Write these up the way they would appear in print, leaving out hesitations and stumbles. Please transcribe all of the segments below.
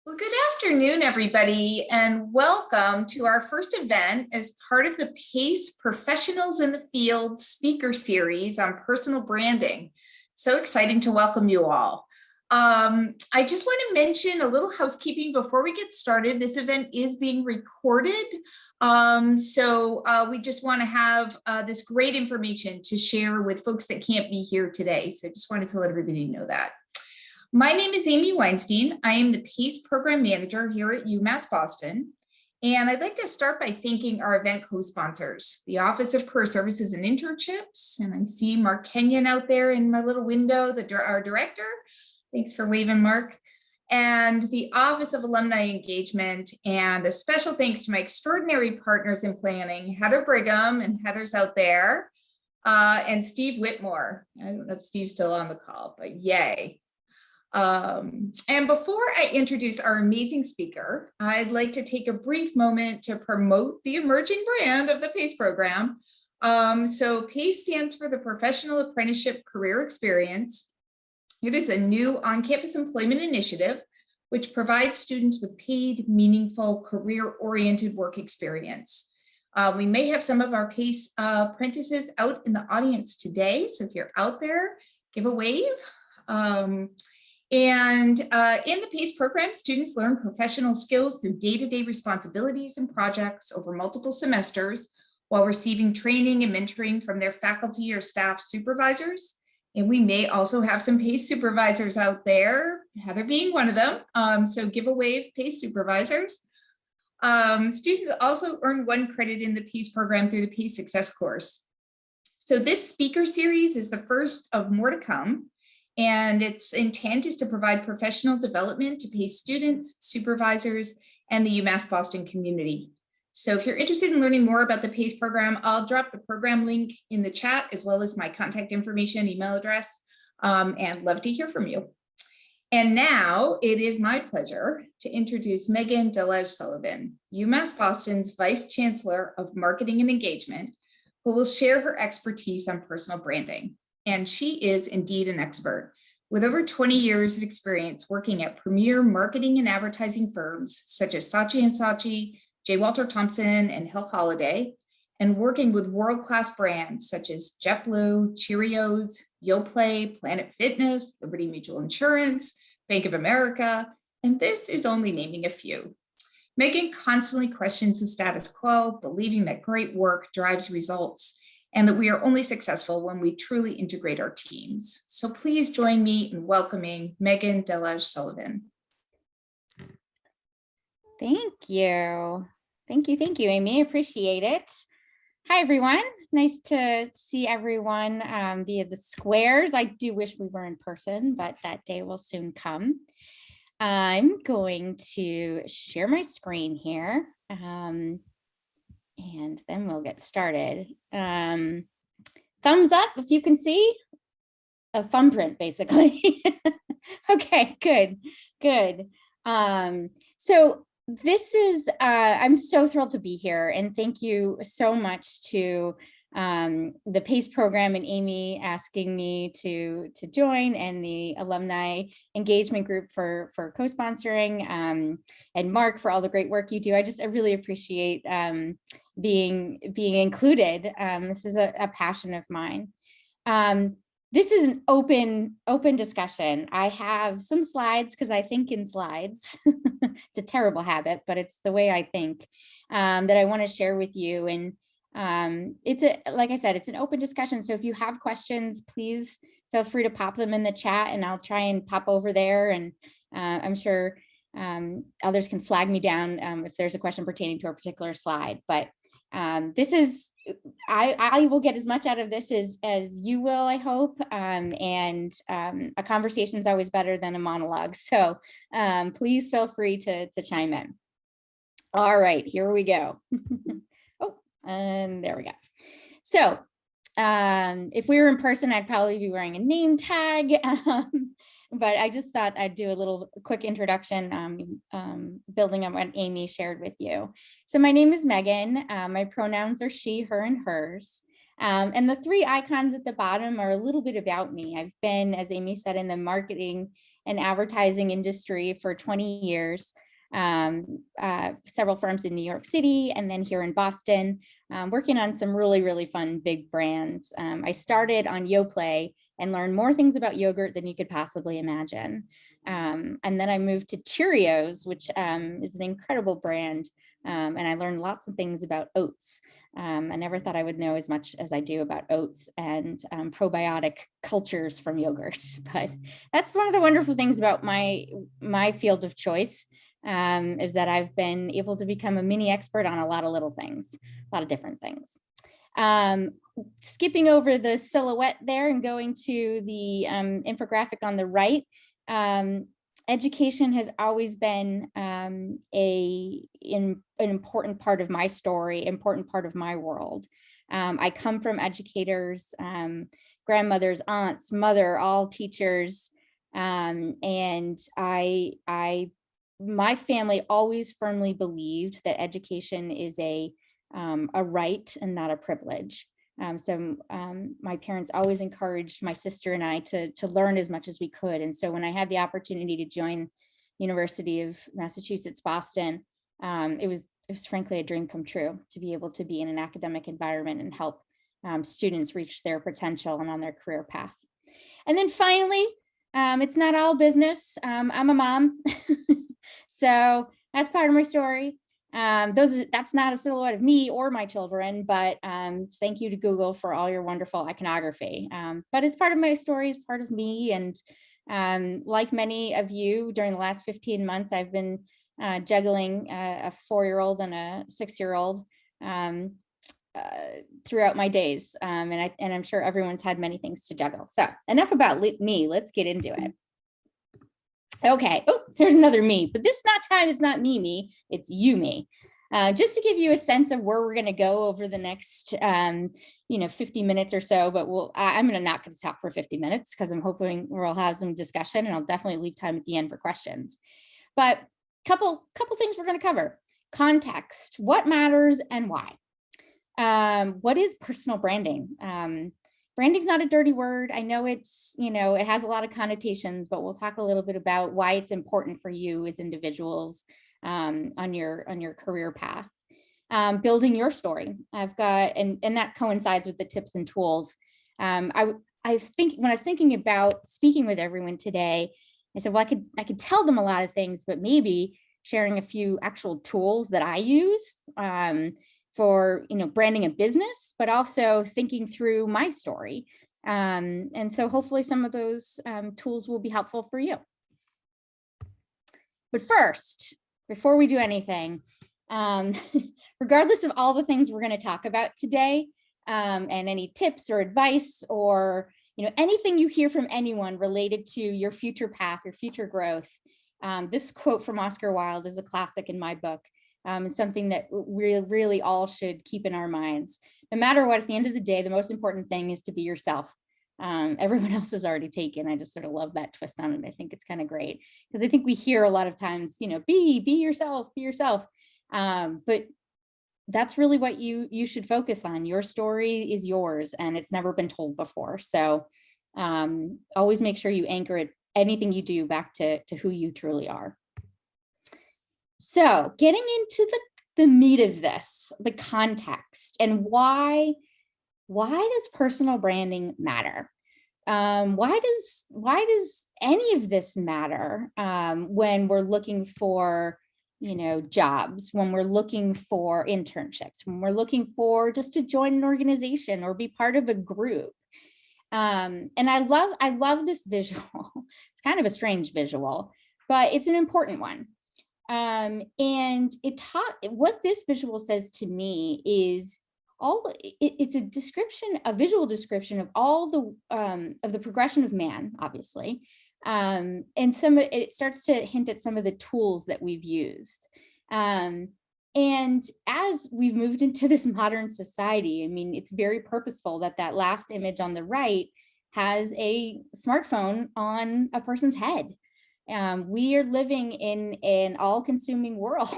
Well, good afternoon, everybody, and welcome to our first event as part of the PACE Professionals in the Field speaker series on personal branding. So exciting to welcome you all. I just want to mention a little housekeeping before we get started. This event is being recorded. We just want to have this great information to share with folks that can't be here today. So I just wanted to let everybody know that. My name is Amy Weinstein. I am the PACE Program Manager here at UMass Boston. And I'd like to start by thanking our event co-sponsors, the Office of Career Services and Internships. And I see Mark Kenyon out there in my little window, our director. Thanks for waving, Mark. And the Office of Alumni Engagement. And a special thanks to my extraordinary partners in planning, Heather Brigham, and Heather's out there, and Steve Whitmore. I don't know if Steve's still on the call, but yay. And before I introduce our amazing speaker, I'd like to take a brief moment to promote the emerging brand of the PACE program. So PACE stands for the Professional Apprenticeship Career Experience. It is a new on-campus employment initiative which provides students with paid, meaningful, career-oriented work experience. We may have some of our PACE apprentices out in the audience today, so if you're out there, give a wave. In the PACE program, students learn professional skills through day-to-day responsibilities and projects over multiple semesters while receiving training and mentoring from their faculty or staff supervisors. And we may also have some PACE supervisors out there, Heather being one of them. So give a wave, PACE supervisors. Students also earn 1 credit in the PACE program through the PACE Success course. So this speaker series is the first of more to come. And its intent is to provide professional development to PACE students, supervisors, and the UMass Boston community. So if you're interested in learning more about the PACE program, I'll drop the program link in the chat, as well as my contact information, email address, and love to hear from you. And now it is my pleasure to introduce Megan Delage Sullivan, UMass Boston's Vice Chancellor of Marketing and Engagement, who will share her expertise on personal branding. And she is indeed an expert with over 20 years of experience working at premier marketing and advertising firms such as Saatchi & Saatchi, J. Walter Thompson, and Hill Holliday, and working with world-class brands such as JetBlue, Cheerios, Yoplait, Planet Fitness, Liberty Mutual Insurance, Bank of America, and this is only naming a few. Megan constantly questions the status quo, believing that great work drives results, and that we are only successful when we truly integrate our teams. So please join me in welcoming Megan Delage Sullivan. Thank you. Thank you, Amy. Appreciate it. Hi, everyone. Nice to see everyone via the squares. I do wish we were in person, but that day will soon come. I'm going to share my screen here. And then we'll get started. Thumbs up if you can see a thumbprint, basically. Okay, good. So this is, I'm so thrilled to be here, and thank you so much to the PACE program and Amy asking me to join, and the alumni engagement group for co-sponsoring, and Mark for all the great work you do. I really appreciate being included. This is a passion of mine. This is an open discussion. I have some slides because I think in slides. It's a terrible habit, but it's the way I think, that I want to share with you. And like I said, it's an open discussion. So if you have questions, please feel free to pop them in the chat, and I'll try and pop over there. And I'm sure others can flag me down if there's a question pertaining to a particular slide. But this is, I will get as much out of this as you will, I hope. And a conversation is always better than a monologue. So please feel free to chime in. All right, here we go. Oh, and there we go. So if we were in person, I'd probably be wearing a name tag. But I just thought I'd do a quick introduction, building on what Amy shared with you. So my name is Megan. My pronouns are she, her, and hers. And the three icons at the bottom are a little bit about me. I've been, as Amy said, in the marketing and advertising industry for 20 years, several firms in New York City and then here in Boston, working on some really, really fun big brands. I started on Yoplait and learned more things about yogurt than you could possibly imagine. And then I moved to Cheerios, which is an incredible brand. And I learned lots of things about oats. I never thought I would know as much as I do about oats and probiotic cultures from yogurt. But that's one of the wonderful things about my field of choice, is that I've been able to become a mini expert on a lot of little things, a lot of different things. Skipping over the silhouette there and going to the infographic on the right, education has always been an important part of my story, important part of my world. I come from educators, grandmothers, aunts, mother, all teachers, and my family always firmly believed that education is a right and not a privilege. So my parents always encouraged my sister and I to learn as much as we could. And so when I had the opportunity to join University of Massachusetts, Boston, it was frankly a dream come true to be able to be in an academic environment and help students reach their potential and on their career path. And then finally, it's not all business. I'm a mom. So that's part of my story. That's not a silhouette of me or my children, but thank you to Google for all your wonderful iconography. But it's part of my story, it's part of me. And like many of you, during the last 15 months, I've been juggling a 4-year-old and a 6-year-old throughout my days. And I'm sure everyone's had many things to juggle. So enough about me, let's get into it. Okay, oh, there's another me, but this time it's not me, it's you, me. Just to give you a sense of where we're going to go over the next, 50 minutes or so, but I'm not going to talk for 50 minutes because I'm hoping we'll have some discussion, and I'll definitely leave time at the end for questions. But couple things we're going to cover. Context, what matters and why. What is personal branding? Branding's not a dirty word. I know it's, it has a lot of connotations, but we'll talk a little bit about why it's important for you as individuals on your career path. Building your story. I've got, and that coincides with the tips and tools. I think when I was thinking about speaking with everyone today, I said, well, I could tell them a lot of things, but maybe sharing a few actual tools that I use for branding a business, but also thinking through my story. And so hopefully some of those tools will be helpful for you. But first, before we do anything, regardless of all the things we're going to talk about today, and any tips or advice or anything you hear from anyone related to your future path, your future growth, this quote from Oscar Wilde is a classic in my book. It's something that we really all should keep in our minds. No matter what, at the end of the day, the most important thing is to be yourself. Everyone else is already taken. I just sort of love that twist on it. I think it's kind of great because I think we hear a lot of times, be yourself, be yourself. But that's really what you should focus on. Your story is yours and it's never been told before. So always make sure you anchor it, anything you do, back to who you truly are. So getting into the meat of this, the context, and why does personal branding matter? Why does any of this matter when we're looking for jobs, when we're looking for internships, when we're looking for just to join an organization or be part of a group? And I love this visual. It's kind of a strange visual, but it's an important one. And what this visual says to me is it's a visual description of all the progression of man, obviously. And it starts to hint at some of the tools that we've used. And as we've moved into this modern society, I mean, it's very purposeful that last image on the right has a smartphone on a person's head. We are living in an all-consuming world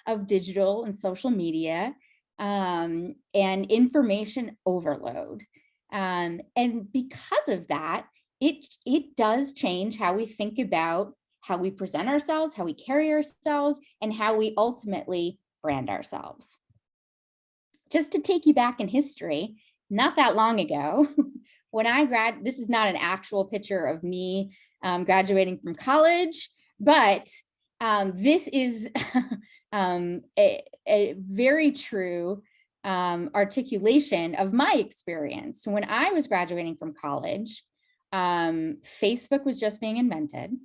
of digital and social media. and information overload. And because of that, it does change how we think about how we present ourselves, how we carry ourselves, and how we ultimately brand ourselves. Just to take you back in history, not that long ago, when this is not an actual picture of me graduating from college, but this is a very true articulation of my experience. So when I was graduating from college, Facebook was just being invented.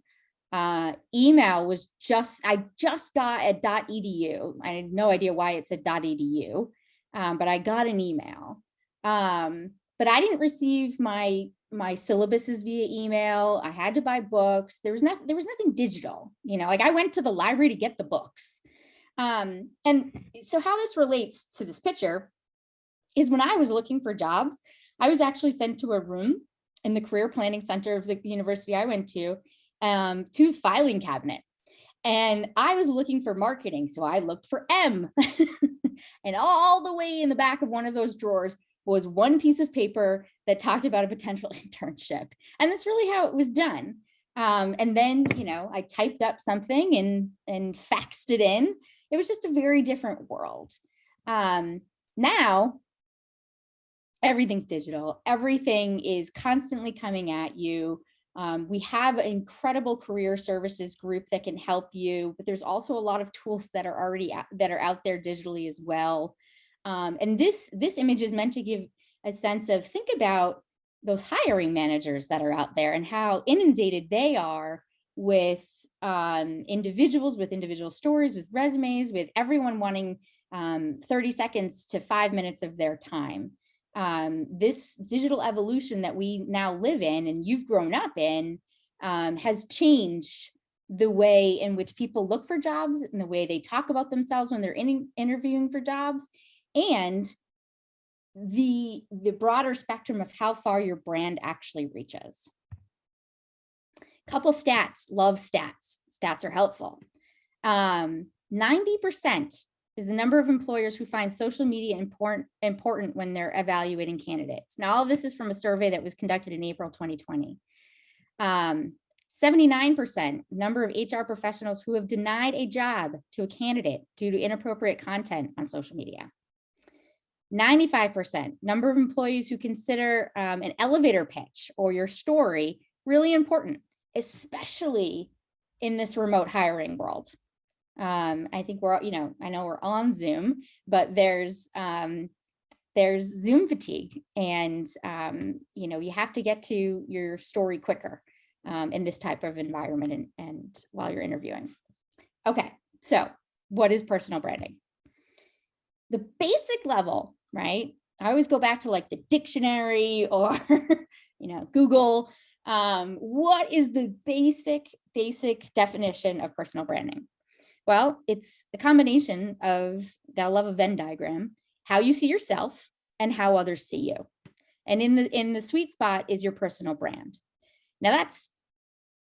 Email was I just got a .edu. I had no idea why it said .edu, but I got an email. But I didn't receive my syllabuses via email. I had to buy books. There was nothing digital, like I went to the library to get the books. And so how this relates to this picture is when I was looking for jobs, I was actually sent to a room in the career planning center of the university I went to filing cabinet. And I was looking for marketing. So I looked for M and all the way in the back of one of those drawers was one piece of paper that talked about a potential internship. And that's really how it was done. And then, I typed up something and faxed it in. It was just a very different world. Now, everything's digital. Everything is constantly coming at you. We have an incredible career services group that can help you, but there's also a lot of tools that are already out there digitally as well. And this image is meant to give a sense of, think about those hiring managers that are out there and how inundated they are with individuals, with individual stories, with resumes, with everyone wanting 30 seconds to 5 minutes of their time. This digital evolution that we now live in and you've grown up in has changed the way in which people look for jobs and the way they talk about themselves when they're interviewing for jobs, and the broader spectrum of how far your brand actually reaches. Couple stats, love stats. Stats are helpful. 90% is the number of employers who find social media important when they're evaluating candidates. Now, all of this is from a survey that was conducted in April 2020. 79% number of HR professionals who have denied a job to a candidate due to inappropriate content on social media. 95% number of employees who consider an elevator pitch or your story really important, especially in this remote hiring world. I think I know we're on Zoom, but there's Zoom fatigue, and you have to get to your story quicker in this type of environment and while you're interviewing. Okay, so what is personal branding? The basic level, right? I always go back to like the dictionary or Google. What is the basic definition of personal branding? Well, it's a combination of, gotta love a Venn diagram, how you see yourself and how others see you. And in the sweet spot is your personal brand. Now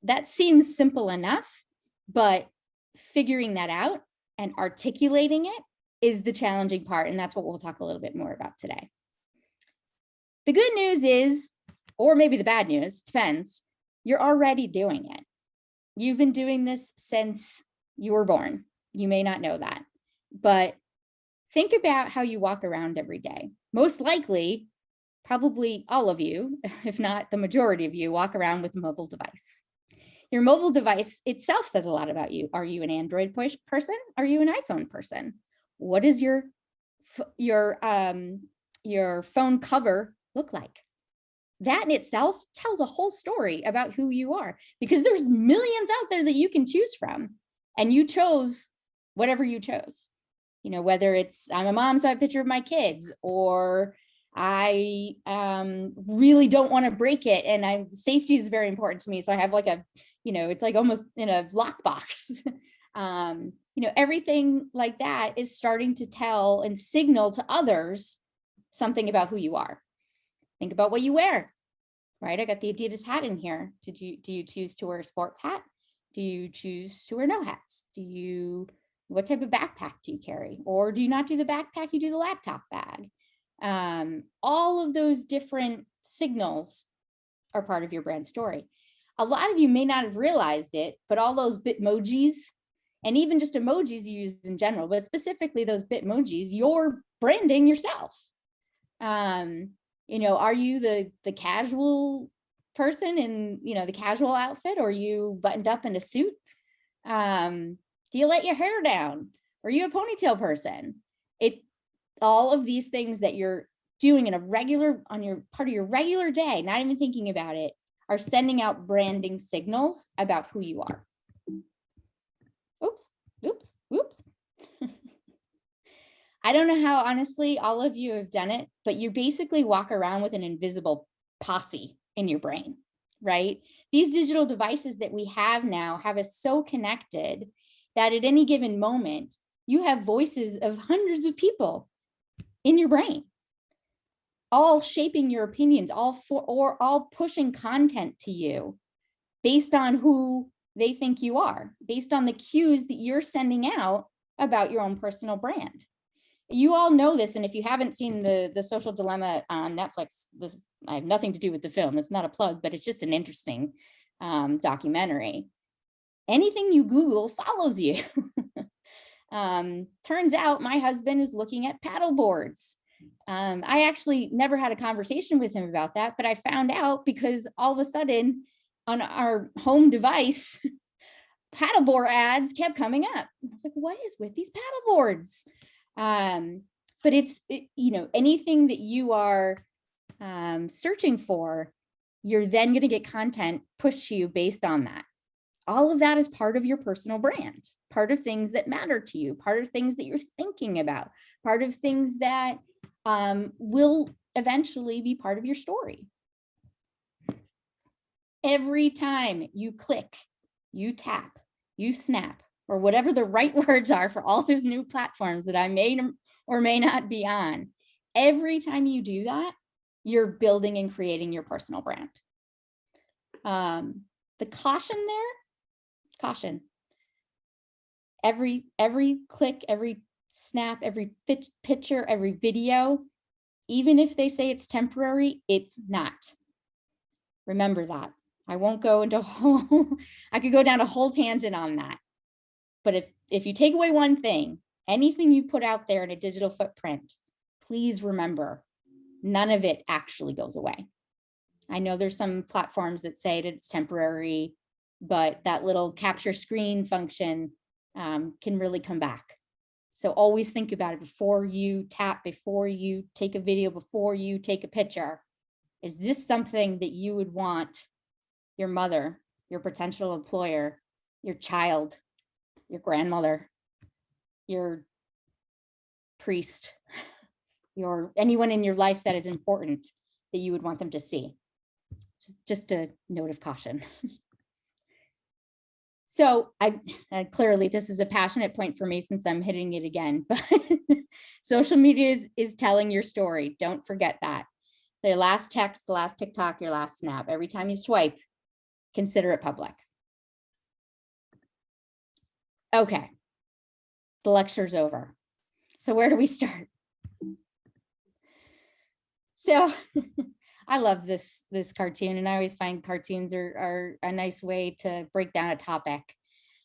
that seems simple enough, but figuring that out and articulating it is the challenging part. And that's what we'll talk a little bit more about today. The good news is, or maybe the bad news, depends, you're already doing it. You've been doing this since you were born. You may not know that, but think about how you walk around every day. Most likely, probably all of you, if not the majority of you, walk around with a mobile device. Your mobile device itself says a lot about you. Are you an Android person? Are you an iPhone person? What does your phone cover look like? That in itself tells a whole story about who you are, because there's millions out there that you can choose from. And you chose whatever you chose, whether it's I'm a mom, so I have a picture of my kids, or I really don't want to break it. And safety is very important to me. So I have like it's like almost in a lockbox. Everything like that is starting to tell and signal to others something about who you are. Think about what you wear, right? I got the Adidas hat in here. Do you choose to wear a sports hat? Do you choose to wear no hats? Do you What type of backpack do you carry? Or do you not do the backpack, you do the laptop bag? All of those different signals are part of your brand story. A lot of you may not have realized it, but all those Bitmojis and even just emojis you use in general, but specifically those Bitmojis, you're branding yourself. You know, are you the casual person in, you know, the casual outfit, or are you buttoned up in a suit? Do you let your hair down? Are you a ponytail person? All of these things that you're doing in a regular, on your part of your regular day, not even thinking about it, are sending out branding signals about who you are. Oops, oops, oops. I don't know how, honestly, all of you have done it, but you basically walk around with an invisible posse in your brain, right? These digital devices that we have now have us so connected that at any given moment, you have voices of hundreds of people in your brain, all shaping your opinions, all pushing content to you based on who they think you are, based on the cues that you're sending out about your own personal brand. You all know this, and if you haven't seen the Social Dilemma on Netflix, I have nothing to do with the film. It's not a plug, but it's just an interesting documentary. Anything you Google follows you. Turns out my husband is looking at paddle boards. I actually never had a conversation with him about that, but I found out because all of a sudden on our home device, paddleboard ads kept coming up. I was like, what is with these paddle boards? But you know, anything that you are searching for, you're then going to get content pushed to you based on that. All of that is part of your personal brand, part of things that matter to you, part of things that you're thinking about, part of things that will eventually be part of your story. Every time you click, you tap, you snap, or whatever the right words are for all those new platforms that I may or may not be on, every time you do that, you're building and creating your personal brand. The caution there, caution. Every click, every snap, every picture, every video, even if they say it's temporary, it's not. Remember that. I won't go into I could go down a whole tangent on that. But if you take away one thing, anything you put out there in a digital footprint, please remember, none of it actually goes away. I know there's some platforms that say that it's temporary, but that little capture screen function can really come back. So always think about it before you tap, before you take a video, before you take a picture. Is this something that you would want your mother, your potential employer, your child, your grandmother, your priest, anyone in your life that is important that you would want them to see? Just a note of caution. So clearly this is a passionate point for me since I'm hitting it again, but social media is telling your story. Don't forget that. The last text, the last TikTok, your last snap, every time you swipe, consider it public. Okay, the lecture's over. So where do we start? So I love this cartoon, and I always find cartoons are a nice way to break down a topic.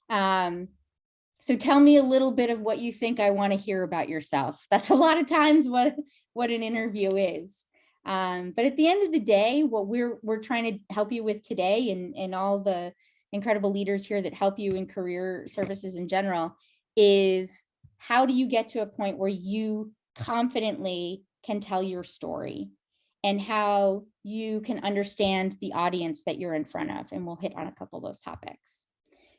So tell me a little bit of what you think I want to hear about yourself. That's a lot of times what an interview is. But at the end of the day, what we're trying to help you with today, and all the incredible leaders here that help you in career services in general, is how do you get to a point where you confidently can tell your story, and how you can understand the audience that you're in front of. And we'll hit on a couple of those topics.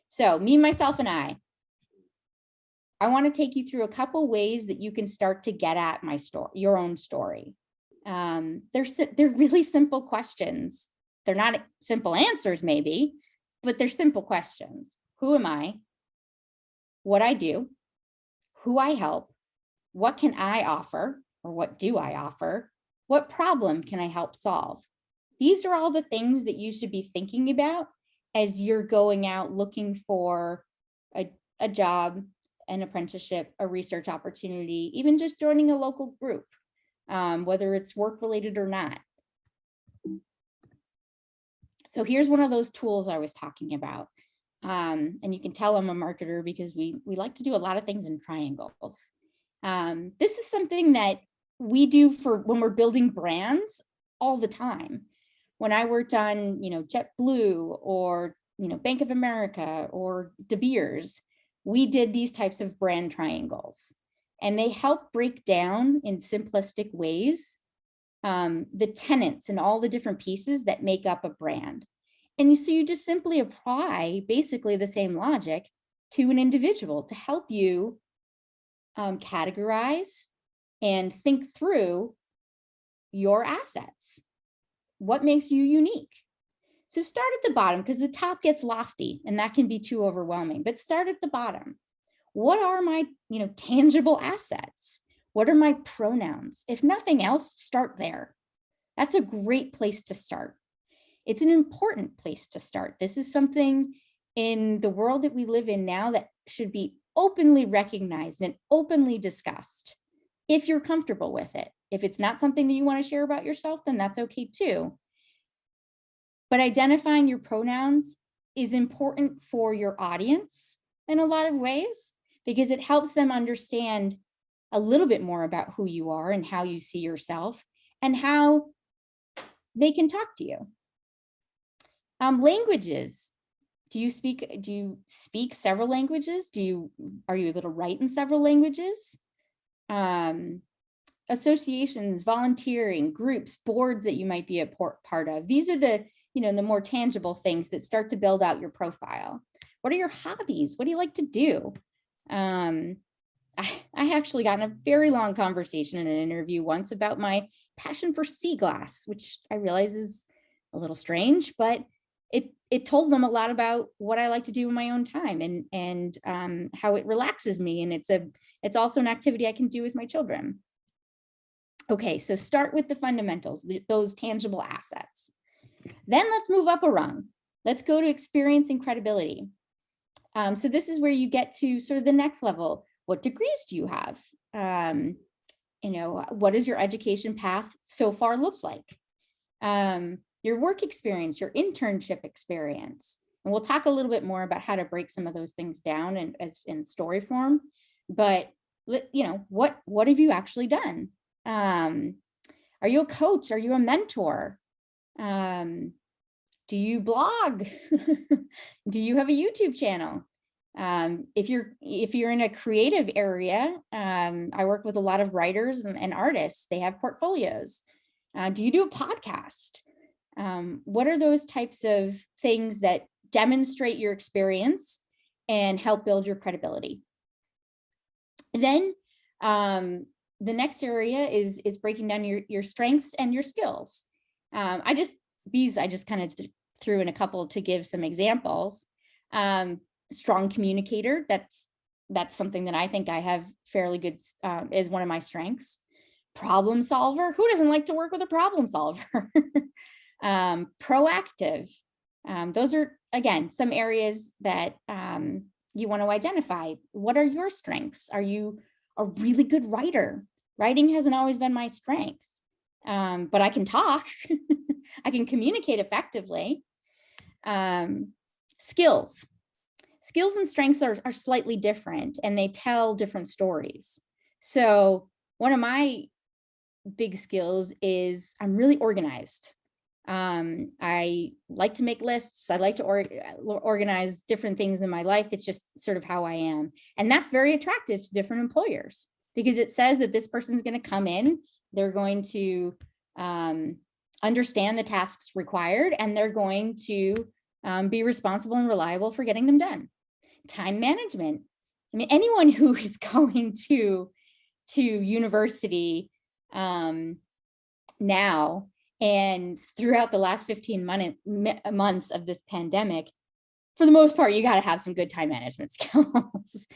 So me, myself, and I want to take you through a couple ways that you can start to get at my story, your own story. They're really simple questions. They're not simple answers maybe, but they're simple questions. Who am I? What I do? Who I help? What can I offer? Or what do I offer? What problem can I help solve? These are all the things that you should be thinking about as you're going out looking for a job, an apprenticeship, a research opportunity, even just joining a local group, whether it's work related or not. So here's one of those tools I was talking about. And you can tell I'm a marketer because we like to do a lot of things in triangles. This is something that we do for when we're building brands all the time. When I worked on, JetBlue or, Bank of America or De Beers, we did these types of brand triangles, and they help break down in simplistic ways the tenets and all the different pieces that make up a brand. And so you just simply apply basically the same logic to an individual to help you categorize and think through your assets. What makes you unique? So start at the bottom, because the top gets lofty and that can be too overwhelming, but start at the bottom. What are my, tangible assets? What are my pronouns? If nothing else, start there. That's a great place to start. It's an important place to start. This is something in the world that we live in now that should be openly recognized and openly discussed, if you're comfortable with it. If it's not something that you want to share about yourself, then that's okay too. But identifying your pronouns is important for your audience in a lot of ways, because it helps them understand a little bit more about who you are and how you see yourself and how they can talk to you. Languages. Do you speak several languages? Are you able to write in several languages? Associations, volunteering, groups, boards that you might be a part of. These are the, the more tangible things that start to build out your profile. What are your hobbies? What do you like to do? I actually got in a very long conversation in an interview once about my passion for sea glass, which I realize is a little strange, but it told them a lot about what I like to do in my own time and how it relaxes me. And it's also an activity I can do with my children. Okay, so start with the fundamentals, those tangible assets. Then let's move up a rung. Let's go to experience and credibility. So this is where you get to sort of the next level. What degrees do you have? What does your education path so far looks like? Your work experience, your internship experience. And we'll talk a little bit more about how to break some of those things down in story form. But, what have you actually done? Are you a coach? Are you a mentor? Do you blog? Do you have a YouTube channel? If you're in a creative area, I work with a lot of writers and artists. They have portfolios. Do you do a podcast? What are those types of things that demonstrate your experience and help build your credibility? And then the next area is breaking down your strengths and your skills. I just kind of threw in a couple to give some examples. Strong communicator, that's something that I think I have fairly good, is one of my strengths. Problem solver, who doesn't like to work with a problem solver? Proactive, those are, again, some areas that you want to identify. What are your strengths? Are you a really good writer? Writing hasn't always been my strength, but I can talk. I can communicate effectively. Skills and strengths are slightly different, and they tell different stories. So one of my big skills is I'm really organized. I like to make lists. I like to organize different things in my life. It's just sort of how I am. And that's very attractive to different employers, because it says that this person's going to come in, they're going to understand the tasks required, and they're going to be responsible and reliable for getting them done. Time management. I mean, anyone who is going to university now and throughout the last 15 months of this pandemic, for the most part, you got to have some good time management skills.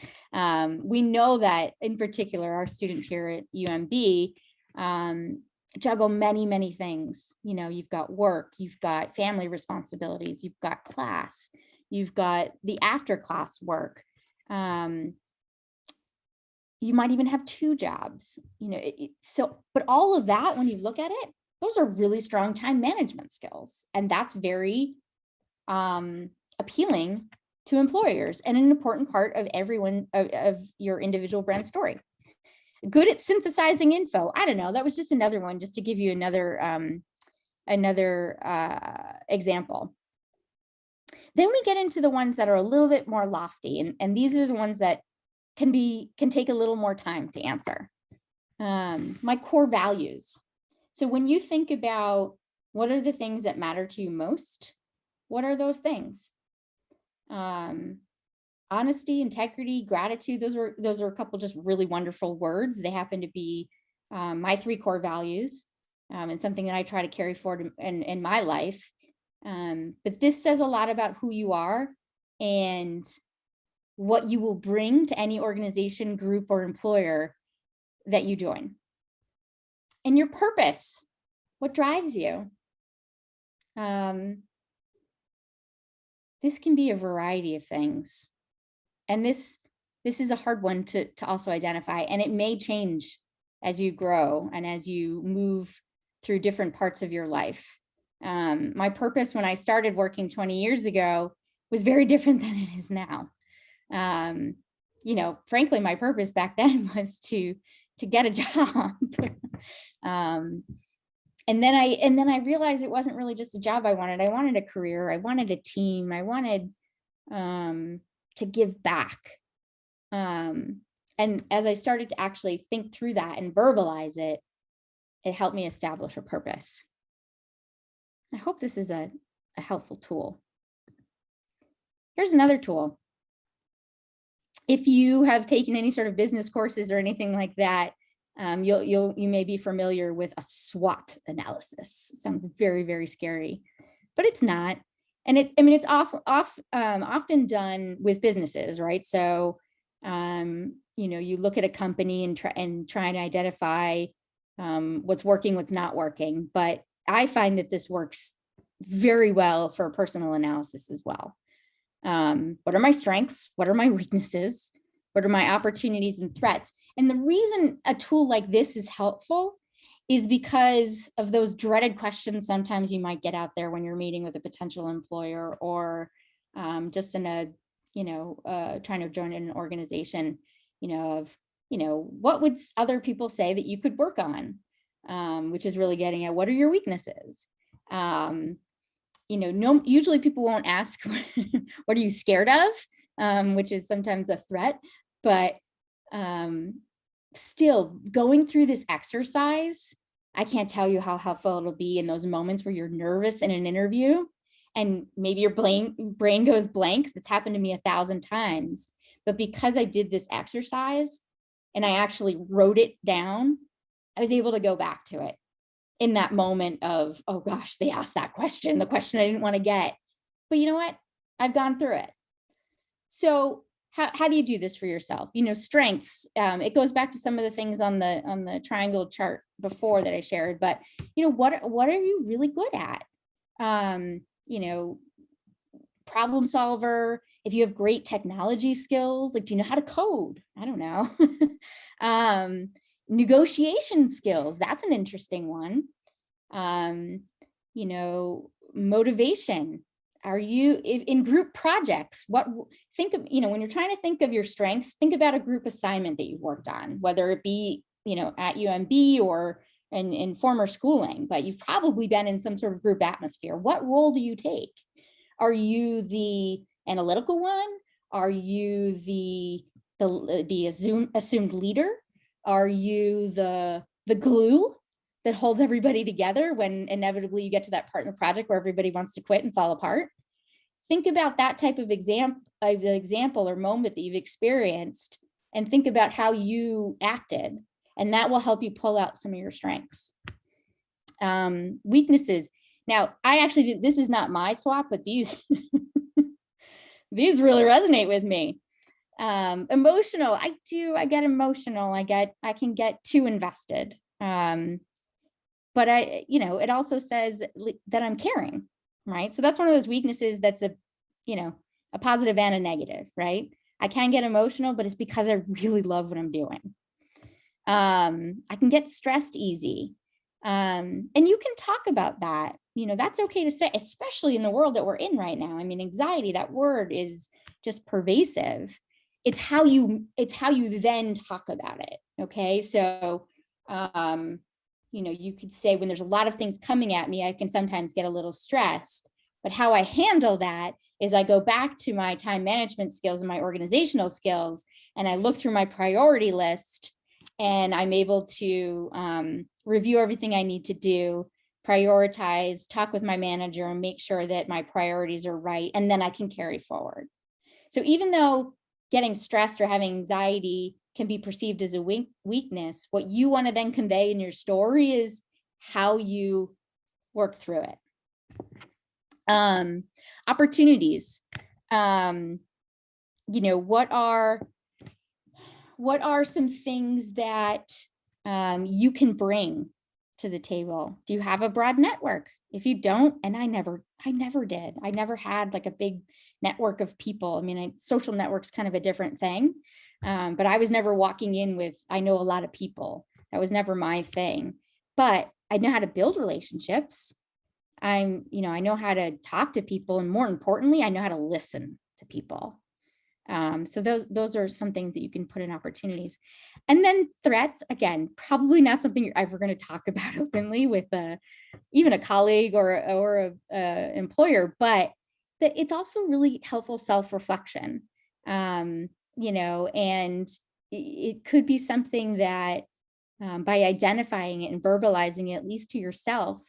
We know that in particular, our students here at UMB juggle many, many things. You've got work, you've got family responsibilities, you've got class, you've got the after class work. you might even have 2 jobs, so, but all of that, when you look at it, those are really strong time management skills. And that's very appealing to employers and an important part of everyone of your individual brand story. Good at synthesizing info. I don't know. That was just another one, just to give you another example. Then we get into the ones that are a little bit more lofty, and these are the ones that can take a little more time to answer. My core values. So when you think about what are the things that matter to you most, what are those things? Honesty, integrity, gratitude. Those are a couple just really wonderful words. They happen to be my 3 core values, and something that I try to carry forward in my life. But this says a lot about who you are and what you will bring to any organization, group, or employer that you join. And your purpose, what drives you? This can be a variety of things. And this is a hard one to also identify, and it may change as you grow and as you move through different parts of your life. My purpose when I started working 20 years ago was very different than it is now. Frankly, my purpose back then was to get a job. And then I realized it wasn't really just a job I wanted. I wanted a career. I wanted a team. I wanted to give back. And as I started to actually think through that and verbalize it, it helped me establish a purpose. I hope this is a helpful tool. Here's another tool. If you have taken any sort of business courses or anything like that, you may be familiar with a SWOT analysis. It sounds very, very scary, but it's not. And it's often done with businesses, right? So, you look at a company and try to identify what's working, what's not working. But I find that this works very well for personal analysis as well. What are my strengths? What are my weaknesses? What are my opportunities and threats? And the reason a tool like this is helpful is because of those dreaded questions sometimes you might get out there when you're meeting with a potential employer or just in a, trying to join an organization, what would other people say that you could work on? Which is really getting at what are your weaknesses? Usually people won't ask, what are you scared of? Which is sometimes a threat, but still going through this exercise, I can't tell you how helpful it'll be in those moments where you're nervous in an interview and maybe your brain goes blank. That's happened to me 1,000 times. But because I did this exercise and I actually wrote it down, I was able to go back to it in that moment of, oh gosh, they asked that question, the question I didn't want to get. But you know what? I've gone through it. So how do you do this for yourself? Strengths. It goes back to some of the things on the triangle chart before that I shared. But what are you really good at? Problem solver. If you have great technology skills, like do you know how to code? I don't know. Negotiation skills. That's an interesting one. Motivation. Are you in group projects? Think of, when you're trying to think of your strengths, think about a group assignment that you've worked on, whether it be, at UMB or in former schooling, but you've probably been in some sort of group atmosphere. What role do you take? Are you the analytical one? Are you the assumed leader? Are you the glue that holds everybody together when inevitably you get to that part in the project where everybody wants to quit and fall apart? Think about that type of example or moment that you've experienced and think about how you acted, and that will help you pull out some of your strengths. Weaknesses. Now, I actually did, this is not my swap, but these these really resonate with me. Emotional. I get emotional. I can get too invested. But it also says that I'm caring, right? So that's one of those weaknesses that's a positive and a negative, right? I can get emotional, but it's because I really love what I'm doing. I can get stressed easy. And you can talk about that. You know, that's okay to say, especially in the world that we're in right now. I mean, anxiety, that word is just pervasive. It's how you then talk about it. Okay. So, you know, you could say when there's a lot of things coming at me, I can sometimes get a little stressed, but how I handle that is I go back to my time management skills and my organizational skills, and I look through my priority list, and I'm able to review everything I need to do, prioritize, talk with my manager, and make sure that my priorities are right, and then I can carry forward. So even though getting stressed or having anxiety can be perceived as a weakness, what you want to then convey in your story is how you work through it. Opportunities. You know, what are some things that you can bring to the table? Do you have a broad network? If you don't, and I never did. I never had like a big network of people. I mean, social network's kind of a different thing, but I was never walking in with, I know a lot of people. That was never my thing. But I know how to build relationships. I know how to talk to people, and more importantly, I know how to listen to people. So those are some things that you can put in opportunities. And then threats, again, probably not something you're ever going to talk about openly with even a colleague or a employer, but that it's also really helpful self-reflection. You know, and it could be something that by identifying it and verbalizing it, at least to yourself,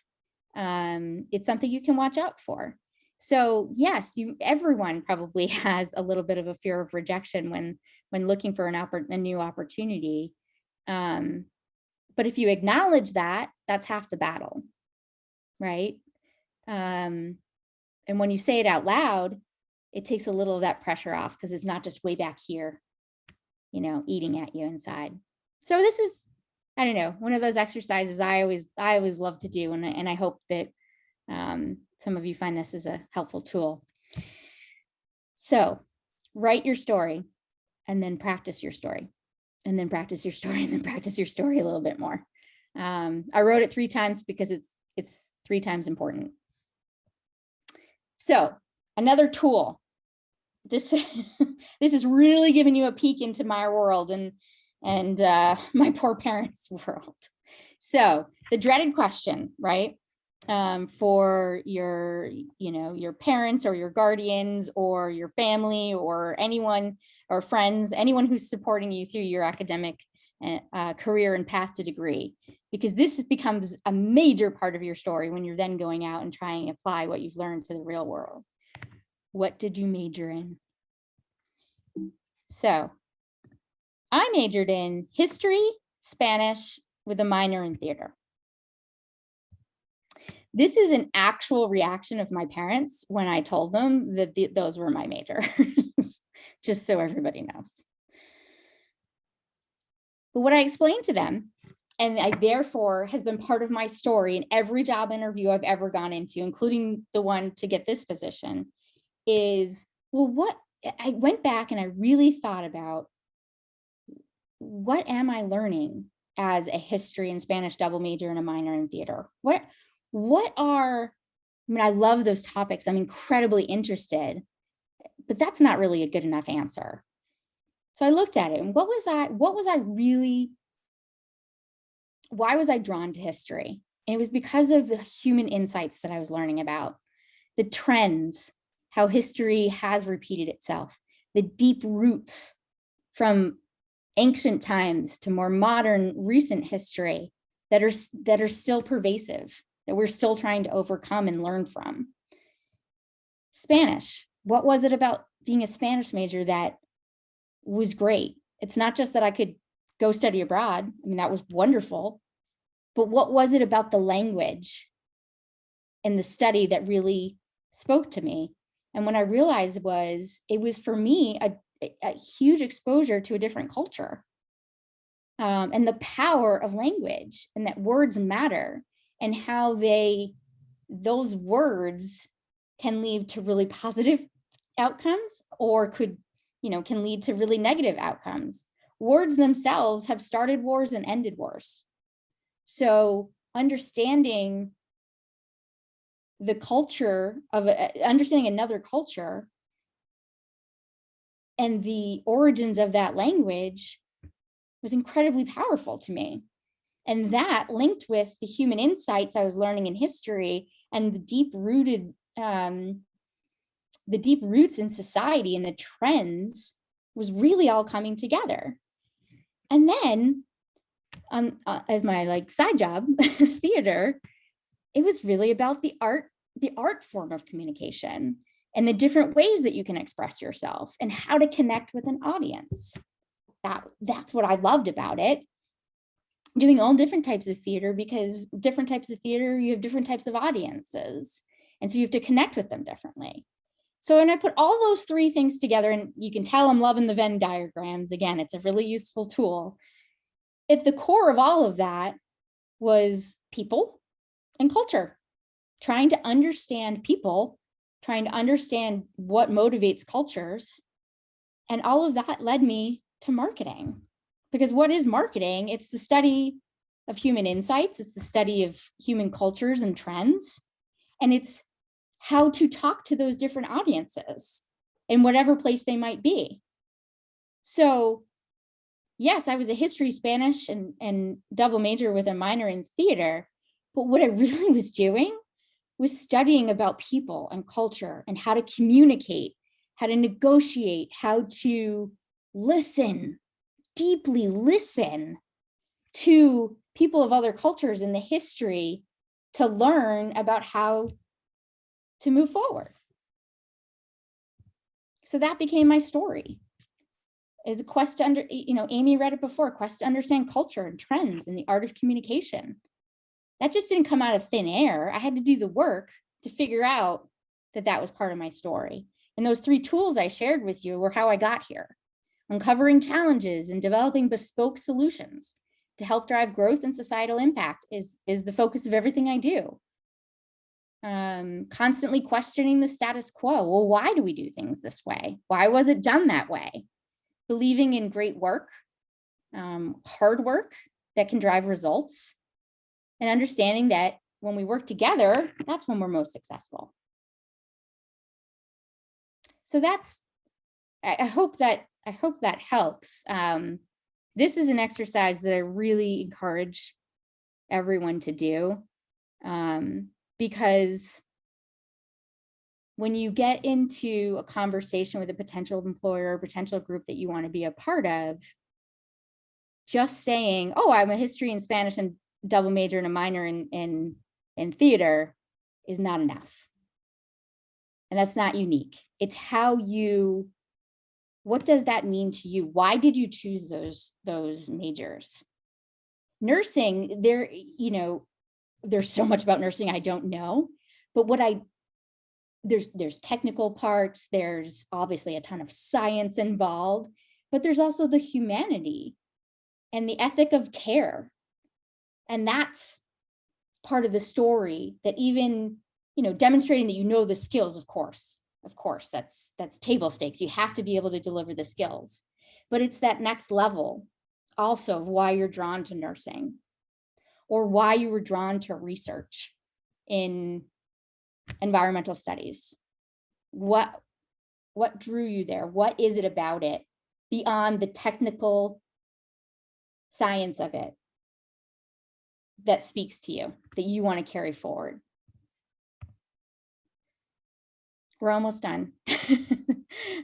it's something you can watch out for. So yes, everyone probably has a little bit of a fear of rejection when looking for a new opportunity. But if you acknowledge that, that's half the battle, right? And when you say it out loud, it takes a little of that pressure off, because it's not just way back here, you know, eating at you inside. So this is, I don't know, one of those exercises I always love to do, and I hope that some of you find this as a helpful tool. So write your story, and then practice your story, and then practice your story, and then practice your story a little bit more. I wrote it 3 times because it's 3 times important. So another tool. This is really giving you a peek into my world and my poor parents' world. So the dreaded question, right? For your parents or your guardians or your family or anyone or friends, anyone who's supporting you through your academic career and path to degree, because this becomes a major part of your story when you're then going out and trying to apply what you've learned to the real world. What did you major in? So I majored in history, Spanish, with a minor in theater. This is an actual reaction of my parents when I told them that those were my majors, just so everybody knows. But what I explained to them, and I therefore has been part of my story in every job interview I've ever gone into, including the one to get this position, is, well, I went back and I really thought about, what am I learning as a history and Spanish double major and a minor in theater? I love those topics. I'm incredibly interested, but that's not really a good enough answer. So I looked at it, and why was I drawn to history? And it was because of the human insights that I was learning about, the trends, how history has repeated itself, the deep roots from ancient times to more modern recent history that are still pervasive, that we're still trying to overcome and learn from. Spanish, what was it about being a Spanish major that was great? It's not just that I could go study abroad. I mean, that was wonderful, but what was it about the language and the study that really spoke to me? And what I realized it was for me a huge exposure to a different culture, and the power of language, and that words matter, and how those words can lead to really positive outcomes, or could can lead to really negative outcomes. Words themselves have started wars and ended wars. So understanding the culture of understanding another culture and the origins of that language was incredibly powerful to me. And that linked with the human insights I was learning in history and the deep roots in society and the trends was really all coming together. And then as my side job, theater, it was really about the art form of communication and the different ways that you can express yourself and how to connect with an audience. That's what I loved about it. Doing all different types of theater, because different types of theater, you have different types of audiences. And so you have to connect with them differently. So when I put all those three things together, and you can tell I'm loving the Venn diagrams. Again, it's a really useful tool. At the core of all of that was people and culture, trying to understand people, trying to understand what motivates cultures. And all of that led me to marketing. Because what is marketing? It's the study of human insights. It's the study of human cultures and trends. And it's how to talk to those different audiences in whatever place they might be. So yes, I was a history, Spanish, and double major with a minor in theater. But what I really was doing was studying about people and culture and how to communicate, how to negotiate, how to listen, deeply listen to people of other cultures in the history to learn about how to move forward. So that became my story. Is a quest to Amy read it before, quest to understand culture and trends and the art of communication. That just didn't come out of thin air. I had to do the work to figure out that that was part of my story. And those three tools I shared with you were how I got here. Uncovering challenges and developing bespoke solutions to help drive growth and societal impact is the focus of everything I do. Constantly questioning the status quo. Well, why do we do things this way? Why was it done that way? Believing in great work, hard work that can drive results, and understanding that when we work together, that's when we're most successful. So that's, I hope that helps. This is an exercise that I really encourage everyone to do, because when you get into a conversation with a potential employer or potential group that you want to be a part of, just saying, oh, I'm a history and Spanish and double major and a minor in theater is not enough. And that's not unique. It's how you, what does that mean to you? Why did you choose those majors? Nursing, there's so much about nursing I don't know, but there's technical parts, there's obviously a ton of science involved, but there's also the humanity and the ethic of care. And that's part of the story that even, demonstrating that you know the skills, of course, that's table stakes. You have to be able to deliver the skills, but it's that next level also of why you're drawn to nursing or why you were drawn to research in environmental studies. What drew you there? What is it about it beyond the technical science of it that speaks to you, that you want to carry forward? We're almost done. I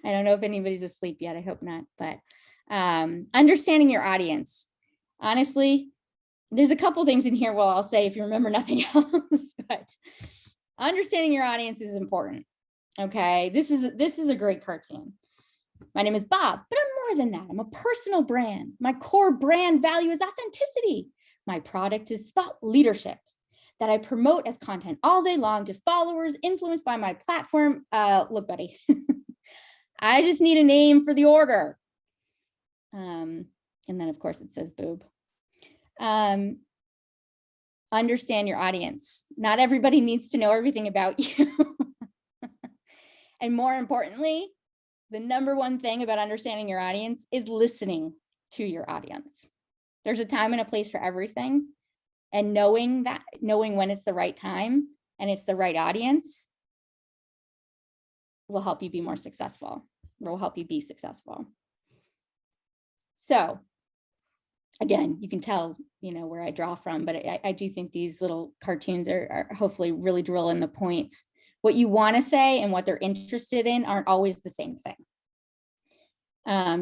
don't know if anybody's asleep yet. I hope not, but understanding your audience. Honestly, there's a couple things in here. Well, I'll say if you remember nothing else, but understanding your audience is important. Okay, this is a great cartoon. My name is Bob, but I'm more than that. I'm a personal brand. My core brand value is authenticity. My product is thought leadership that I promote as content all day long to followers influenced by my platform. Look, buddy, I just need a name for the order. And then of course it says boob. Understand your audience. Not everybody needs to know everything about you. And more importantly, the number one thing about understanding your audience is listening to your audience. There's a time and a place for everything. And knowing when it's the right time and it's the right audience will help you be more successful, will help you be successful. So again, you can tell, where I draw from, but I do think these little cartoons are hopefully really drill in the points. What you want to say and what they're interested in aren't always the same thing.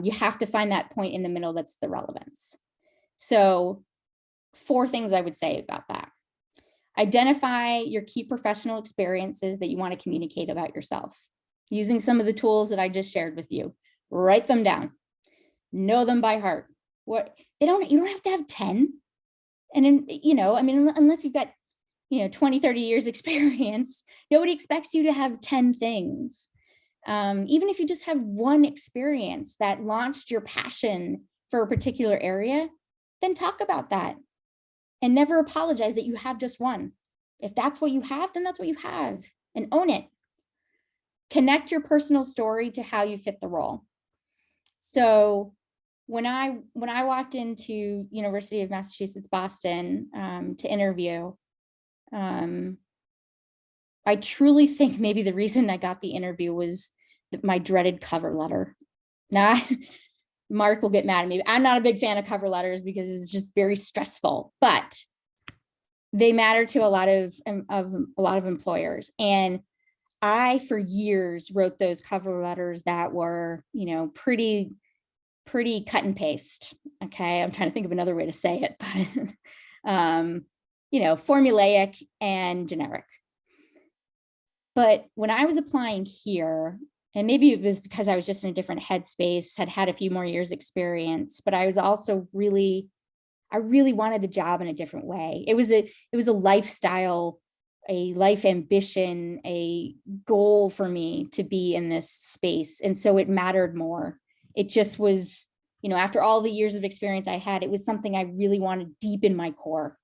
You have to find that point in the middle that's the relevance. So 4 things I would say about that. Identify your key professional experiences that you want to communicate about yourself. Using some of the tools that I just shared with you. Write them down. Know them by heart. You don't have to have 10. And unless you've got 20, 30 years experience, nobody expects you to have 10 things. Even if you just have one experience that launched your passion for a particular area, then talk about that and never apologize that you have just one. If that's what you have, then that's what you have, and own it. Connect your personal story to how you fit the role. So when I walked into University of Massachusetts, Boston, to interview, I truly think maybe the reason I got the interview was my dreaded cover letter. Now, Mark will get mad at me. I'm not a big fan of cover letters because it's just very stressful, but they matter to a lot of employers. And I, for years, wrote those cover letters that were, pretty cut and paste. Okay, I'm trying to think of another way to say it, but formulaic and generic. But when I was applying here, and maybe it was because I was just in a different headspace, had a few more years experience, but I was also I really wanted the job in a different way. It was a lifestyle, a life ambition, a goal for me to be in this space. And so it mattered more. It just was, after all the years of experience I had, it was something I really wanted deep in my core.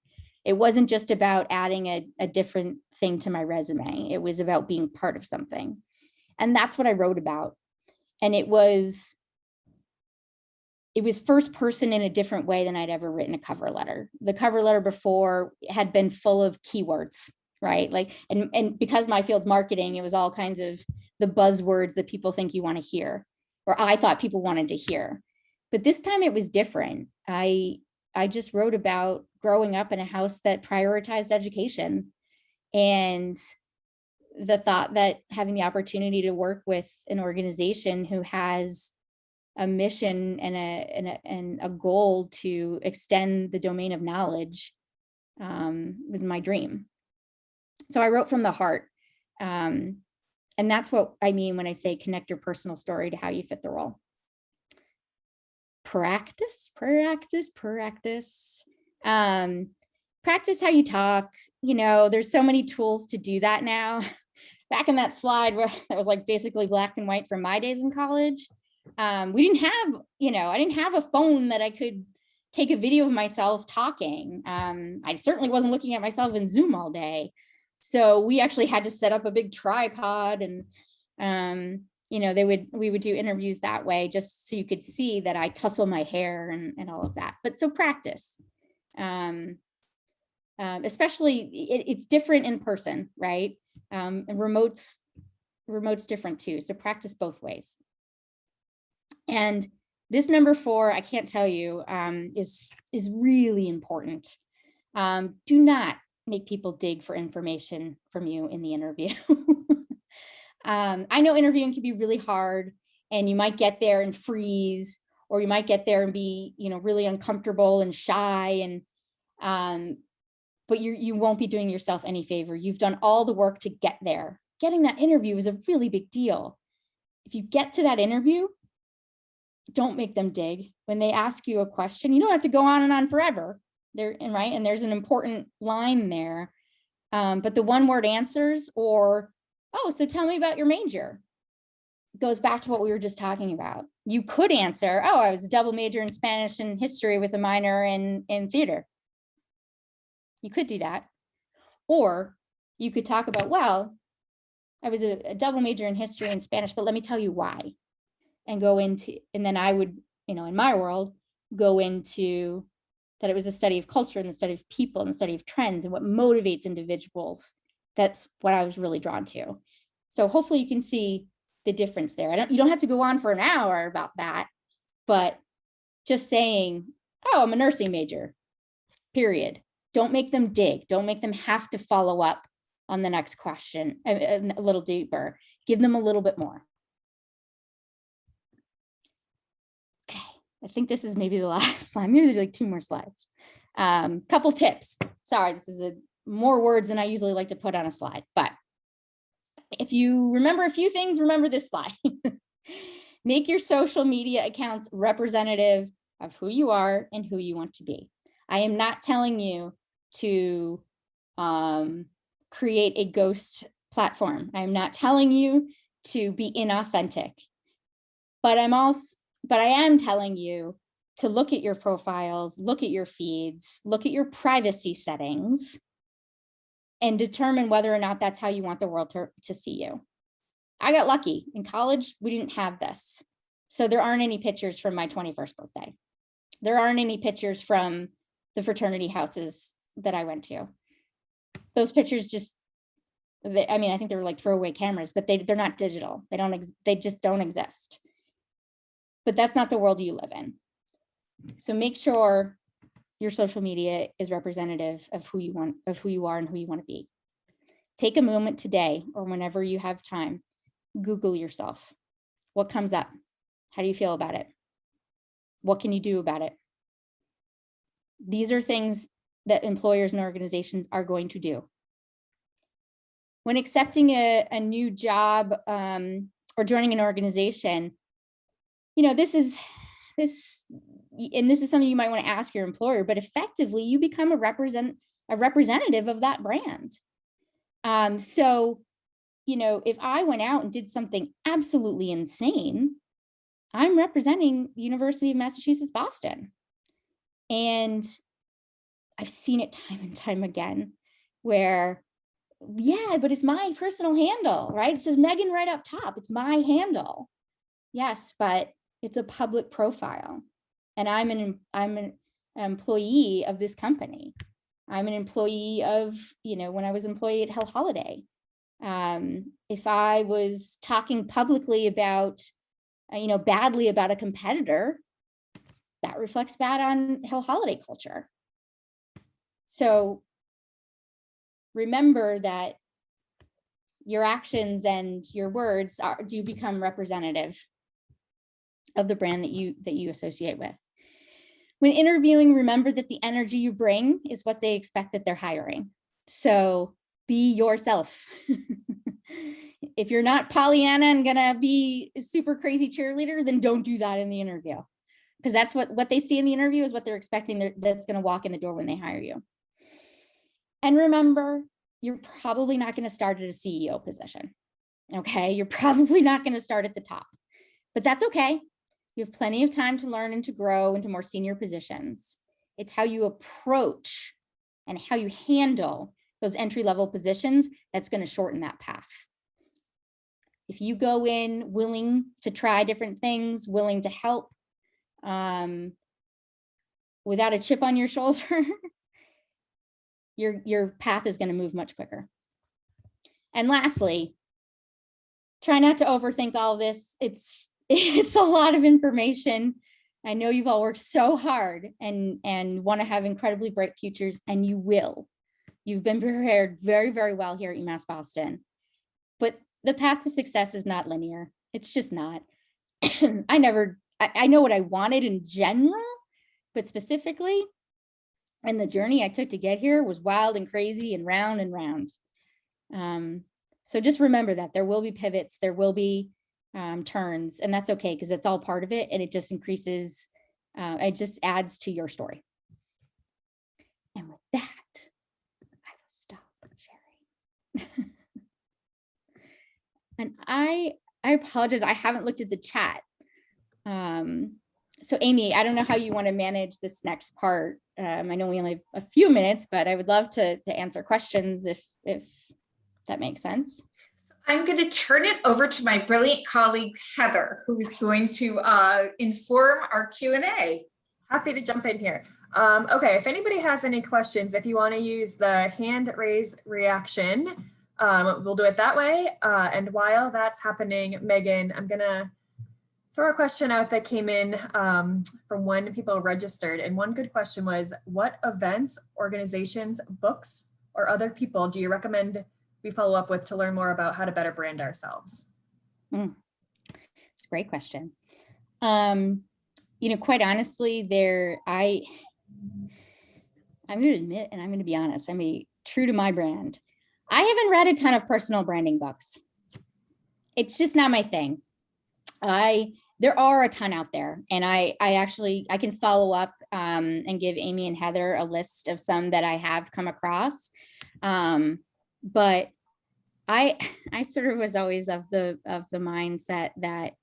It wasn't just about adding a different thing to my resume. It was about being part of something. And that's what I wrote about. And it was first person in a different way than I'd ever written a cover letter. The cover letter before had been full of keywords, right? And because my field's marketing, it was all kinds of the buzzwords that people think you want to hear, or I thought people wanted to hear. But this time it was different. I just wrote about growing up in a house that prioritized education, and the thought that having the opportunity to work with an organization who has a mission and a goal to extend the domain of knowledge was my dream. So I wrote from the heart. And that's what I mean when I say connect your personal story to how you fit the role. Practice. Practice how you talk. There's so many tools to do that now. Back in that slide where that was like basically black and white from my days in college. We didn't have, I didn't have a phone that I could take a video of myself talking. I certainly wasn't looking at myself in Zoom all day. So we actually had to set up a big tripod, and we would do interviews that way, just so you could see that I tussle my hair and all of that. But so practice, especially it's different in person, right? And remote's different too. So practice both ways. And this number 4, I can't tell you, is really important. Do not make people dig for information from you in the interview. I know interviewing can be really hard, and you might get there and freeze, or you might get there and be, really uncomfortable and shy, and but you won't be doing yourself any favor. You've done all the work to get there. Getting that interview is a really big deal. If you get to that interview, don't make them dig. When they ask you a question, you don't have to go on and on forever. Right? And there's an important line there. But the one-word answers, or, oh, so tell me about your major, goes back to what we were just talking about. You could answer, oh, I was a double major in Spanish and history with a minor in theater. You could do that. Or you could talk about, well, I was a double major in history and Spanish, but let me tell you why. and go into, and then I would, in my world, go into that it was a study of culture and the study of people and the study of trends and what motivates individuals. That's what I was really drawn to. So hopefully you can see the difference there. You don't have to go on for an hour about that, but just saying, oh, I'm a nursing major, period. Don't make them dig. Don't make them have to follow up on the next question a little deeper. Give them a little bit more. Okay, I think this is maybe the last slide. Maybe there's like 2 more slides. Couple tips. Sorry, this is more words than I usually like to put on a slide, but if you remember a few things, remember this slide. Make your social media accounts representative of who you are and who you want to be. I am not telling you to create a ghost platform. I'm not telling you to be inauthentic, but I am telling you to look at your profiles, look at your feeds, look at your privacy settings, and determine whether or not that's how you want the world to see you. I got lucky. In college, we didn't have this. So there aren't any pictures from my 21st birthday. There aren't any pictures from the fraternity houses that I went to. Those pictures just, I think they were like throwaway cameras, but they're not digital. They just don't exist. But that's not the world you live in. So make sure your social media is representative of who you are and who you want to be. Take a moment today or whenever you have time, Google yourself. What comes up? How do you feel about it? What can you do about it? These are things that employers and organizations are going to do. When accepting a new job or joining an organization, this is something you might want to ask your employer, but effectively you become a representative of that brand. So, if I went out and did something absolutely insane, I'm representing the University of Massachusetts, Boston. And I've seen it time and time again where, yeah, but it's my personal handle, right? It says Megan right up top. It's my handle. Yes, but it's a public profile. And I'm an employee of this company. I'm an employee of, when I was employee at Hell Holiday. If I was talking publicly about, badly about a competitor, that reflects bad on Hell Holiday culture. So remember that your actions and your words do become representative of the brand that you associate with. When interviewing, remember that the energy you bring is what they expect that they're hiring. So be yourself. If you're not Pollyanna and gonna be a super crazy cheerleader, then don't do that in the interview, because that's what they see in the interview is what they're expecting that's gonna walk in the door when they hire you. And remember, you're probably not gonna start at a CEO position, okay? You're probably not gonna start at the top, but that's okay. You have plenty of time to learn and to grow into more senior positions. It's how you approach and how you handle those entry-level positions that's going to shorten that path. If you go in willing to try different things, willing to help, without a chip on your shoulder, your path is going to move much quicker. And lastly, try not to overthink all this. It's a lot of information. I know you've all worked so hard and want to have incredibly bright futures, and you will. You've been prepared very, very well here at UMass Boston. But the path to success is not linear. It's just not. I know what I wanted in general, but specifically, and the journey I took to get here was wild and crazy and round and round. So just remember that there will be pivots, there will be turns, and that's okay, because it's all part of it, and it just increases, it just adds to your story. And with that, I will stop sharing. And I apologize, I haven't looked at the chat. So Amy, I don't know how you want to manage this next part. I know we only have a few minutes, but I would love to answer questions if that makes sense. So I'm going to turn it over to my brilliant colleague, Heather, who is going to inform our Q&A. Happy to jump in here. Okay, if anybody has any questions, if you want to use the hand raise reaction, we'll do it that way. And while that's happening, Megan, I'm gonna throw a question out that came in from when people registered. And one good question was, what events, organizations, books, or other people do you recommend we follow up with to learn more about how to better brand ourselves? It's a great question. You know, quite honestly, I'm going to admit, and I'm going to be honest, I'm going to be true to my brand. I haven't read a ton of personal branding books. It's just not my thing. There are a ton out there, and I can follow up and give Amy and Heather a list of some that I have come across. But I sort of was always of the mindset that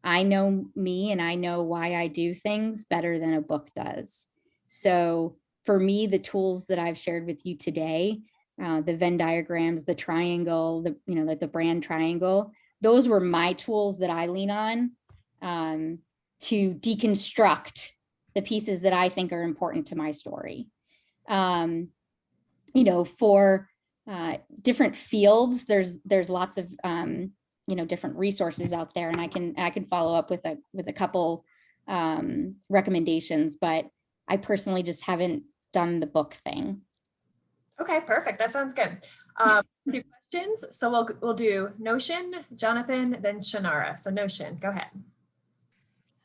I know me and I know why I do things better than a book does. So for me, the tools that I've shared with you today, the Venn diagrams, the triangle, like the brand triangle, those were my tools that I lean on to deconstruct the pieces that I think are important to my story. You know, for different fields, there's lots of different resources out there, and I can follow up with a couple recommendations, but I personally just haven't done the book thing. Okay, perfect. That sounds good. A few questions. So we'll do Notion, Jonathan, then Shannara. So Notion, go ahead.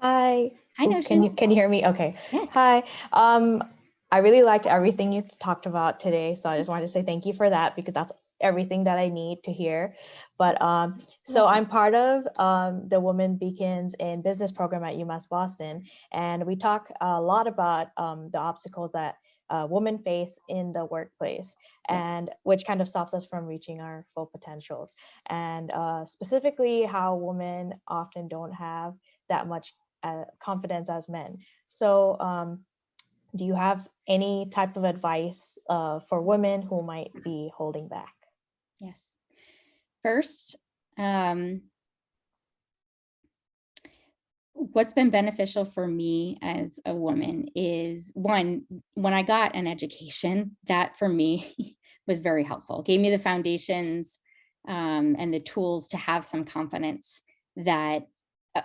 Hi. Hi, Notion. Can you hear me? Okay. Yes. Hi. I really liked everything you talked about today. So I just wanted to say thank you for that, because that's everything that I need to hear. But so I'm part of the Women Beacons in Business program at UMass Boston. And we talk a lot about the obstacles that women face in the workplace, and which kind of stops us from reaching our full potentials. And specifically how women often don't have that much confidence as men. So do you have any type of advice for women who might be holding back? Yes. First, what's been beneficial for me as a woman is, one, when I got an education, that for me was very helpful. It gave me the foundations and the tools to have some confidence that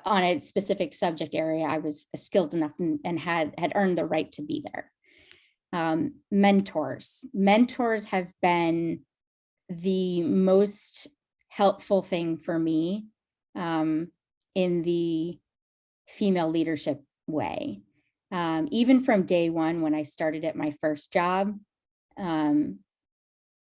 on a specific subject area, I was skilled enough and had earned the right to be there. Mentors have been the most helpful thing for me in the female leadership way. Even from day one, when I started at my first job, you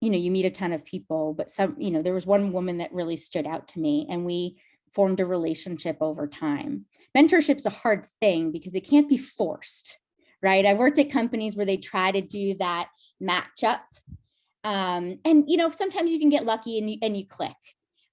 meet a ton of people, but there was one woman that really stood out to me, and we formed a relationship over time. Mentorship's a hard thing because it can't be forced, right? I've worked at companies where they try to do that match up. And sometimes you can get lucky and you click,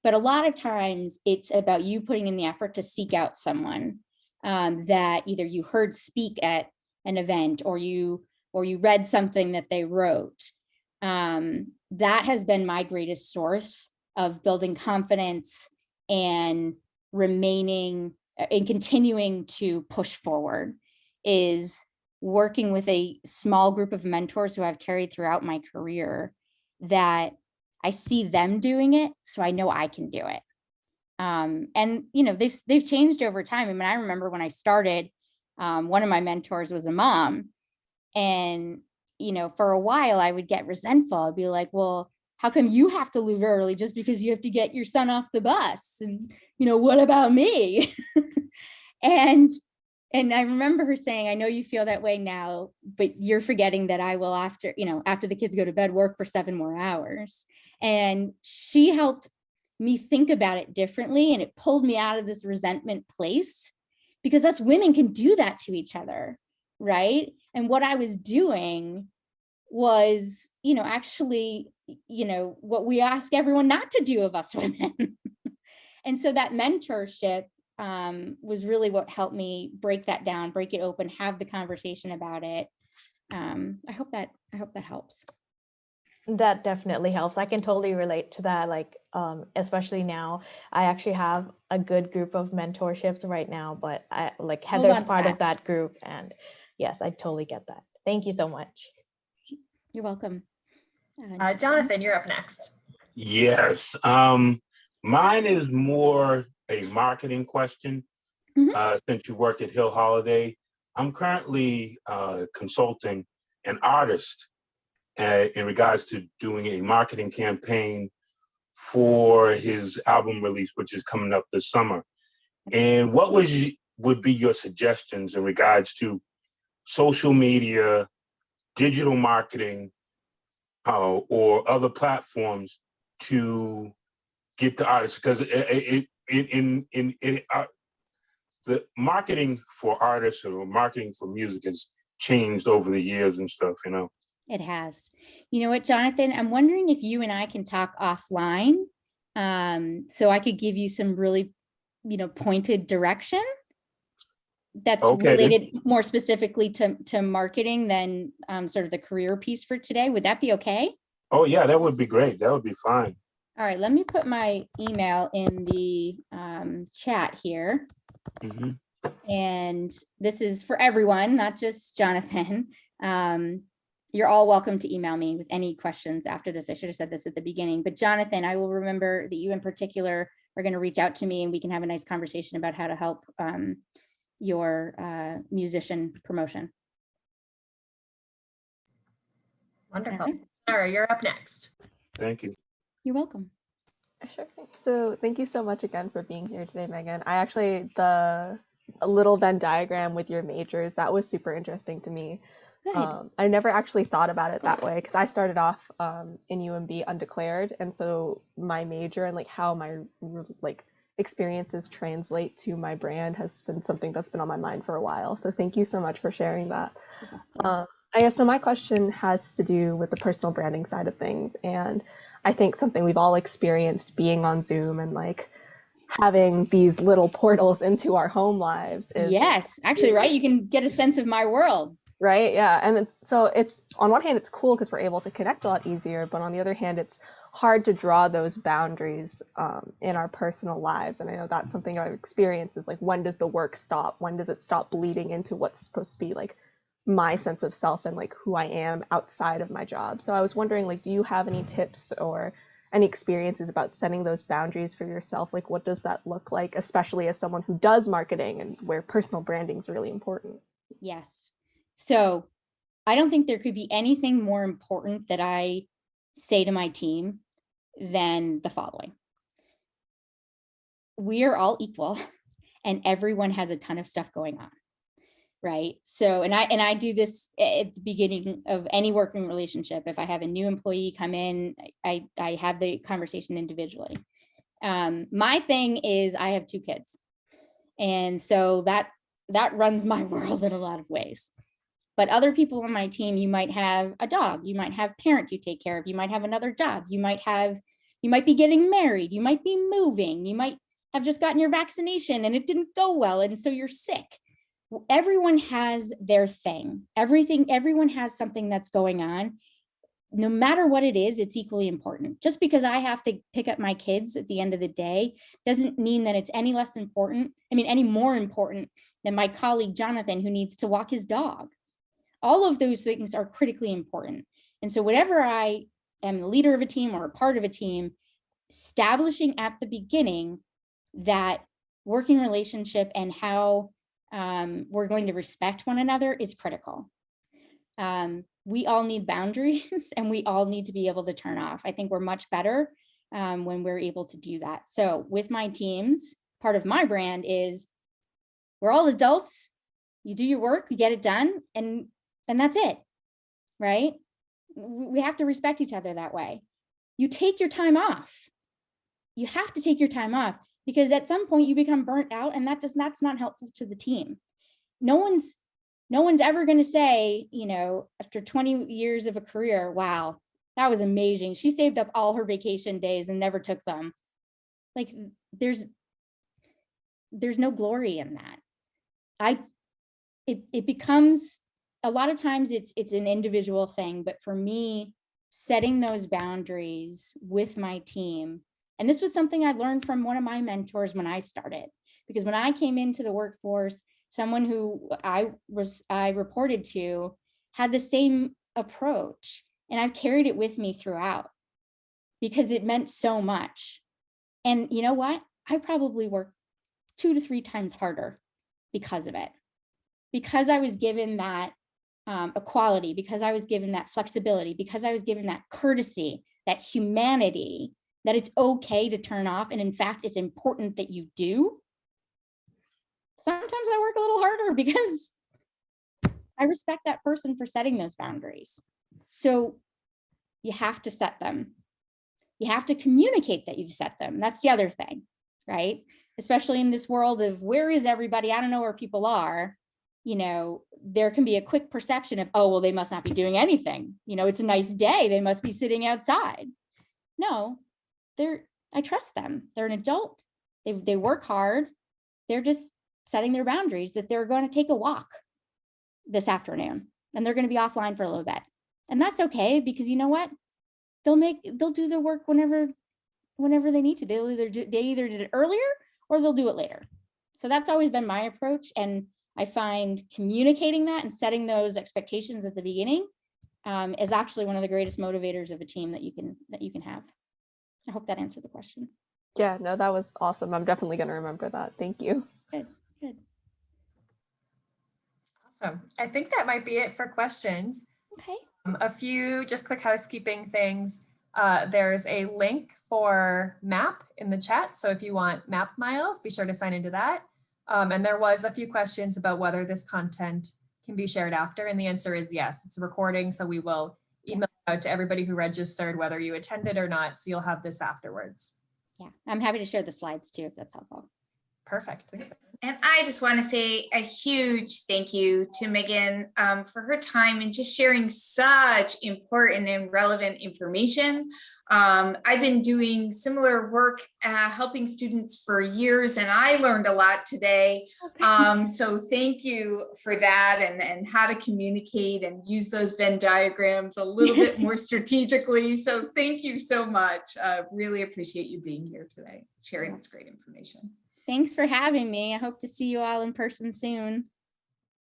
but a lot of times it's about you putting in the effort to seek out someone that either you heard speak at an event or you read something that they wrote. That has been my greatest source of building confidence and remaining and continuing to push forward, is working with a small group of mentors who I've carried throughout my career, that I see them doing it, so I know I can do it. And they've changed over time. I mean, I remember when I started, one of my mentors was a mom, and for a while I would get resentful. I'd be like, well, how come you have to leave early just because you have to get your son off the bus? And what about me? and I remember her saying, I know you feel that way now, but you're forgetting that I will, after the kids go to bed, work for 7 more hours. And she helped me think about it differently, and it pulled me out of this resentment place, because us women can do that to each other, right? And what I was doing was, actually, what we ask everyone not to do of us women. And so that mentorship was really what helped me break that down, break it open, have the conversation about it. I hope that helps. That definitely helps. I can totally relate to that. Like, especially now, I actually have a good group of mentorships right now, but I like Hold Heather's on to part of that. that group. And yes, I totally get that. Thank you so much. You're welcome. Jonathan, you're up next. Yes. Mine is more a marketing question. Mhm. Since you work at Hill Holiday, I'm currently consulting an artist in regards to doing a marketing campaign for his album release, which is coming up this summer. And what would be your suggestions in regards to social media, digital marketing, or other platforms to get the artists? Because the marketing for artists or marketing for music has changed over the years and stuff, you know. It has. You know what, Jonathan? I'm wondering if you and I can talk offline, so I could give you some really, pointed direction that's Okay, then. related more specifically to marketing than sort of the career piece for today. Would that be okay? Oh yeah, that would be great. That would be fine. All right, let me put my email in the chat here. Mm-hmm. And this is for everyone, not just Jonathan. You're all welcome to email me with any questions after this. I should have said this at the beginning, but Jonathan, I will remember that you in particular are going to reach out to me and we can have a nice conversation about how to help your musician promotion. Wonderful. Okay. Sarah, you're up next. Thank you. You're welcome. Sure thing. So thank you so much again for being here today, Megan. I actually, a little Venn diagram with your majors, that was super interesting to me. Good. I never actually thought about it that way because I started off in UMB undeclared, and so my major and like how my like experiences translate to my brand has been something that's been on my mind for a while. So thank you so much for sharing that. I guess so. My question has to do with the personal branding side of things, and I think something we've all experienced being on Zoom and like having these little portals into our home lives is Yes, actually, right. You can get a sense of my world. right. Yeah. And so it's on one hand, it's cool because we're able to connect a lot easier, but on the other hand, it's hard to draw those boundaries in our personal lives. And I know that's something I've experienced is like, when does the work stop? When does it stop bleeding into what's supposed to be like my sense of self and like who I am outside of my job? So I was wondering, like, do you have any tips or any experiences about setting those boundaries for yourself? Like, what does that look like, especially as someone who does marketing and where personal branding is really important? Yes. So I don't think there could be anything more important that I say to my team than the following. We are all equal and everyone has a ton of stuff going on. Right. So, and I do this at the beginning of any working relationship. If I have a new employee come in, I have the conversation individually. My thing is I have 2 kids. And so that runs my world in a lot of ways. But other people on my team, you might have a dog, you might have parents you take care of, you might have another job, you might be getting married, you might be moving, you might have just gotten your vaccination and it didn't go well. And so you're sick. Everyone has their thing. Everyone has something that's going on. No matter what it is, it's equally important. Just because I have to pick up my kids at the end of the day doesn't mean that it's any less important. I mean, any more important than my colleague, Jonathan, who needs to walk his dog. All of those things are critically important. And so whatever I am the leader of a team or a part of a team, establishing at the beginning that working relationship and how we're going to respect one another is critical. We all need boundaries and we all need to be able to turn off. I think we're much better when we're able to do that. So with my teams, part of my brand is we're all adults. You do your work, you get it done, and that's it, right? We have to respect each other that way. You take your time off. You have to take your time off because at some point you become burnt out and that's not helpful to the team. No one's ever going to say, after 20 years of a career, wow, that was amazing. She saved up all her vacation days and never took them. Like there's no glory in that. It becomes, a lot of times it's an individual thing, but for me, setting those boundaries with my team. And this was something I learned from one of my mentors when I started, because when I came into the workforce, someone who I reported to had the same approach, and I've carried it with me throughout because it meant so much. And you know what? I probably worked 2 to 3 times harder because of it, because I was given that equality, because I was given that flexibility, because I was given that courtesy, that humanity, that it's okay to turn off. And in fact, it's important that you do. Sometimes I work a little harder because I respect that person for setting those boundaries. So you have to set them. You have to communicate that you've set them. That's the other thing, right? Especially in this world of where is everybody? I don't know where people are. You know, there can be a quick perception of, oh, well, they must not be doing anything. You know, it's a nice day. They must be sitting outside. No, I trust them. They're an adult. They work hard. They're just setting their boundaries that they're going to take a walk this afternoon and they're going to be offline for a little bit. And that's okay, because you know what? They'll do their work whenever they need to. They either did it earlier or they'll do it later. So that's always been my approach. And I find communicating that and setting those expectations at the beginning is actually one of the greatest motivators of a team that you can have. I hope that answered the question. Yeah, no, that was awesome. I'm definitely going to remember that. Thank you. Good. Awesome. I think that might be it for questions. Okay. A few just quick housekeeping things. There's a link for MAP in the chat. So if you want MAP miles, be sure to sign into that. And there was a few questions about whether this content can be shared after. And the answer is yes, it's a recording. So we will email it out to everybody who registered, whether you attended or not. So you'll have this afterwards. Yeah, I'm happy to share the slides too, if that's helpful. Perfect. Thanks. And I just want to say a huge thank you to Megan for her time and just sharing such important and relevant information. I've been doing similar work, helping students for years, and I learned a lot today. Okay. So thank you for that, and how to communicate and use those Venn diagrams a little bit more strategically. So thank you so much. Really appreciate you being here today, sharing this great information. Thanks for having me. I hope to see you all in person soon.